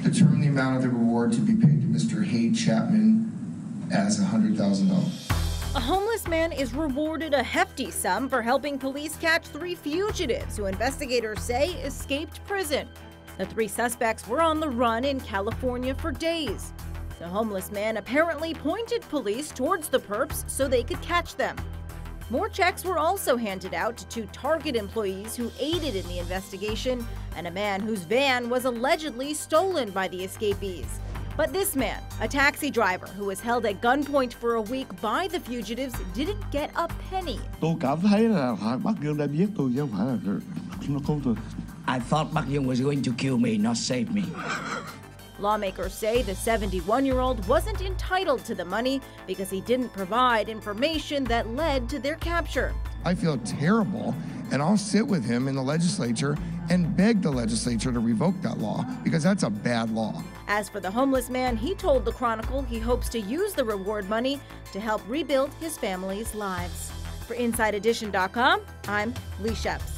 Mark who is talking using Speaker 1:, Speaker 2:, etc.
Speaker 1: determine the amount of the reward to be paid to Mr. Hay Chapman as $100,000.
Speaker 2: A homeless man is rewarded a hefty sum for helping police catch 3 fugitives who investigators say escaped prison. The 3 suspects were on the run in California for days. The homeless man apparently pointed police towards the perps so they could catch them. More checks were also handed out to 2 Target employees who aided in the investigation and a man whose van was allegedly stolen by the escapees. But this man, a taxi driver who was held at gunpoint for a week by the fugitives, didn't get a penny.
Speaker 3: I thought Bắc Dương was going to kill me, not save me.
Speaker 2: Lawmakers say the 71-year-old wasn't entitled to the money because he didn't provide information that led to their capture.
Speaker 1: I feel terrible, and I'll sit with him in the legislature and beg the legislature to revoke that law because that's a bad law.
Speaker 2: As for the homeless man, he told the Chronicle he hopes to use the reward money to help rebuild his family's lives. For InsideEdition.com, I'm Lee Sheps.